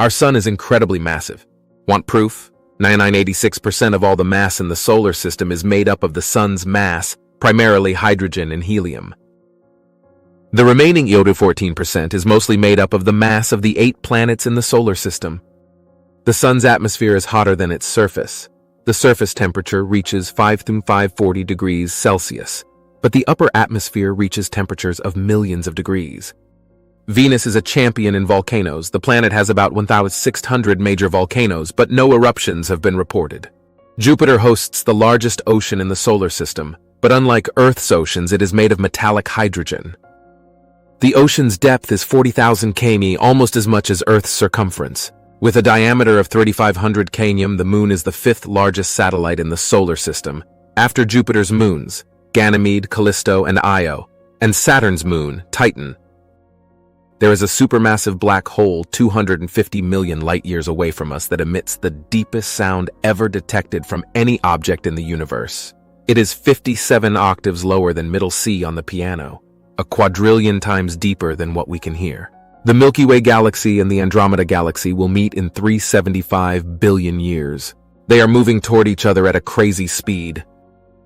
Our sun is incredibly massive. Want proof? 99.86% of all the mass in the solar system is made up of the sun's mass, primarily hydrogen and helium. The remaining 14% is mostly made up of the mass of the 8 planets in the solar system. The sun's atmosphere is hotter than its surface. The surface temperature reaches 540 degrees Celsius, but the upper atmosphere reaches temperatures of millions of degrees. Venus is a champion in volcanoes. The planet has about 1,600 major volcanoes, but no eruptions have been reported. Jupiter hosts the largest ocean in the solar system, but unlike Earth's oceans, it is made of metallic hydrogen. The ocean's depth is 40,000 km, almost as much as Earth's circumference. With a diameter of 3,500 km, the Moon is the 5th largest satellite in the solar system, after Jupiter's moons, Ganymede, Callisto, and Io, and Saturn's moon, Titan. There is a supermassive black hole 250 million light-years away from us that emits the deepest sound ever detected from any object in the universe. It is 57 octaves lower than middle C on the piano, a quadrillion times deeper than what we can hear. The Milky Way galaxy and the Andromeda galaxy will meet in 375 billion years. They are moving toward each other at a crazy speed.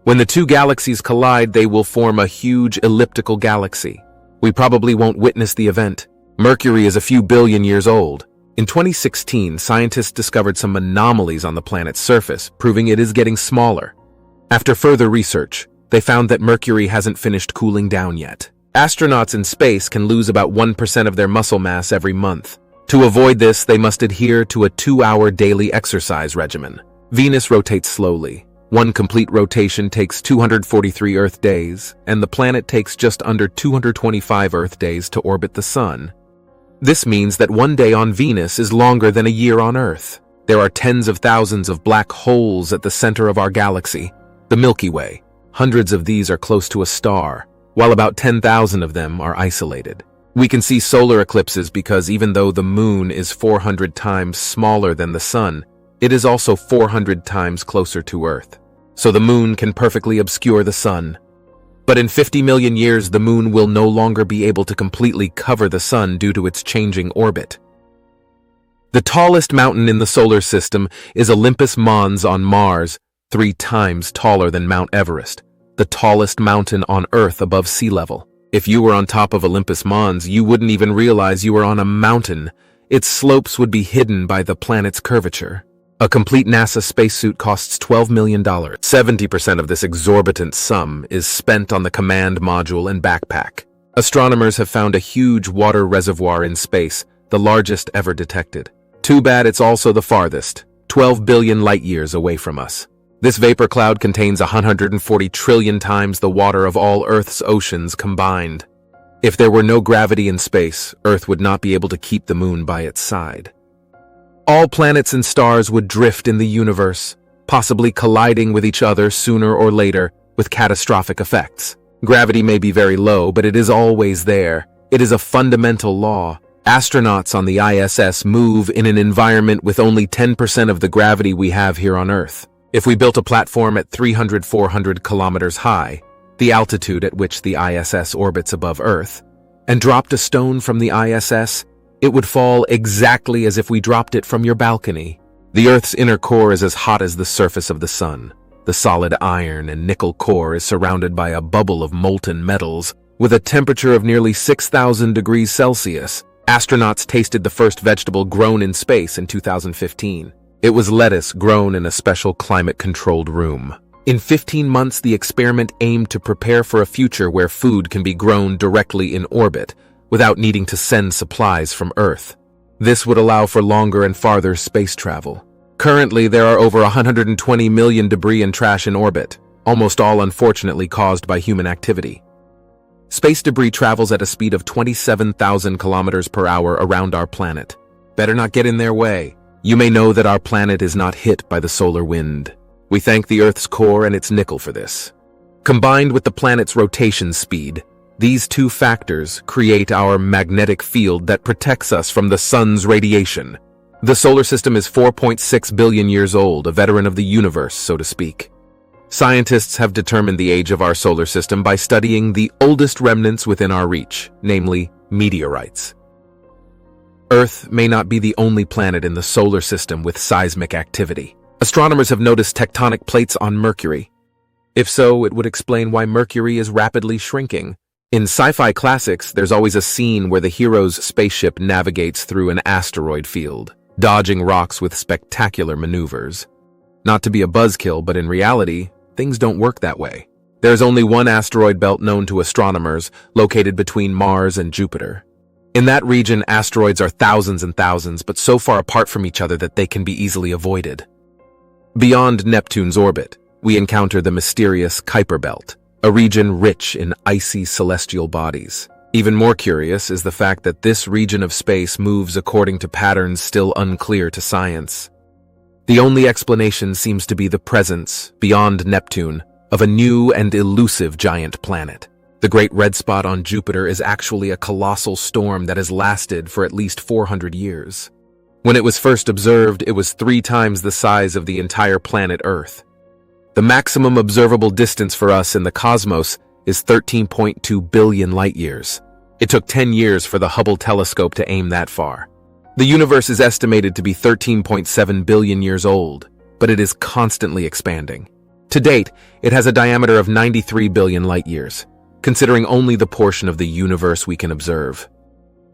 When the two galaxies collide, they will form a huge elliptical galaxy. We probably won't witness the event. Mercury is a few billion years old. In 2016, scientists discovered some anomalies on the planet's surface, proving it is getting smaller. After further research, they found that Mercury hasn't finished cooling down yet. Astronauts in space can lose about 1% of their muscle mass every month. To avoid this, they must adhere to a 2-hour daily exercise regimen. Venus rotates slowly. One complete rotation takes 243 Earth days, and the planet takes just under 225 Earth days to orbit the Sun. This means that one day on Venus is longer than a year on Earth. There are tens of thousands of black holes at the center of our galaxy, the Milky Way. Hundreds of these are close to a star, while about 10,000 of them are isolated. We can see solar eclipses because even though the Moon is 400 times smaller than the Sun, it is also 400 times closer to Earth. So the Moon can perfectly obscure the Sun. But in 50 million years, the Moon will no longer be able to completely cover the Sun due to its changing orbit. The tallest mountain in the solar system is Olympus Mons on Mars, 3 times taller than Mount Everest, the tallest mountain on Earth above sea level. If you were on top of Olympus Mons, you wouldn't even realize you were on a mountain. Its slopes would be hidden by the planet's curvature. A complete NASA spacesuit costs $12 million. 70% of this exorbitant sum is spent on the command module and backpack. Astronomers have found a huge water reservoir in space, the largest ever detected. Too bad it's also the farthest, 12 billion light-years away from us. This vapor cloud contains 140 trillion times the water of all Earth's oceans combined. If there were no gravity in space, Earth would not be able to keep the Moon by its side. All planets and stars would drift in the universe, possibly colliding with each other sooner or later, with catastrophic effects. Gravity may be very low, but it is always there. It is a fundamental law. Astronauts on the ISS move in an environment with only 10% of the gravity we have here on Earth. If we built a platform at 300-400 kilometers high, the altitude at which the ISS orbits above Earth, and dropped a stone from the ISS, it would fall exactly as if we dropped it from your balcony. The Earth's inner core is as hot as the surface of the Sun. The solid iron and nickel core is surrounded by a bubble of molten metals, with a temperature of nearly 6,000 degrees Celsius. Astronauts tasted the first vegetable grown in space in 2015. It was lettuce grown in a special climate-controlled room. In 15 months, the experiment aimed to prepare for a future where food can be grown directly in orbit, without needing to send supplies from Earth. This would allow for longer and farther space travel. Currently, there are over 120 million debris and trash in orbit, almost all unfortunately caused by human activity. Space debris travels at a speed of 27,000 kilometers per hour around our planet. Better not get in their way. You may know that our planet is not hit by the solar wind. We thank the Earth's core and its nickel for this. Combined with the planet's rotation speed, these two factors create our magnetic field that protects us from the Sun's radiation. The solar system is 4.6 billion years old, a veteran of the universe, so to speak. Scientists have determined the age of our solar system by studying the oldest remnants within our reach, namely meteorites. Earth may not be the only planet in the solar system with seismic activity. Astronomers have noticed tectonic plates on Mercury. If so, it would explain why Mercury is rapidly shrinking. In sci-fi classics, there's always a scene where the hero's spaceship navigates through an asteroid field, dodging rocks with spectacular maneuvers. Not to be a buzzkill, but in reality, things don't work that way. There's only one asteroid belt known to astronomers, located between Mars and Jupiter. In that region, asteroids are thousands and thousands, but so far apart from each other that they can be easily avoided. Beyond Neptune's orbit, we encounter the mysterious Kuiper Belt, a region rich in icy celestial bodies. Even more curious is the fact that this region of space moves according to patterns still unclear to science. The only explanation seems to be the presence, beyond Neptune, of a new and elusive giant planet. The Great Red Spot on Jupiter is actually a colossal storm that has lasted for at least 400 years. When it was first observed, it was 3 times the size of the entire planet Earth. The maximum observable distance for us in the cosmos is 13.2 billion light-years. It took 10 years for the Hubble telescope to aim that far. The universe is estimated to be 13.7 billion years old, but it is constantly expanding. To date, it has a diameter of 93 billion light-years, considering only the portion of the universe we can observe.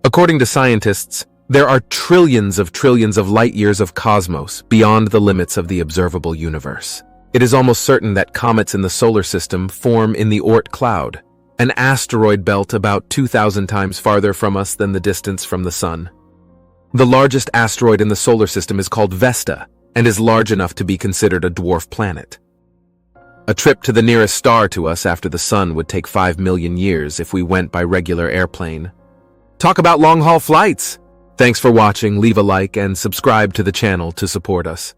According to scientists, there are trillions of light-years of cosmos beyond the limits of the observable universe. It is almost certain that comets in the solar system form in the Oort cloud, an asteroid belt about 2,000 times farther from us than the distance from the Sun. The largest asteroid in the solar system is called Vesta, and is large enough to be considered a dwarf planet. A trip to the nearest star to us after the Sun would take 5 million years if we went by regular airplane. Talk about long-haul flights! Thanks for watching, leave a like and subscribe to the channel to support us.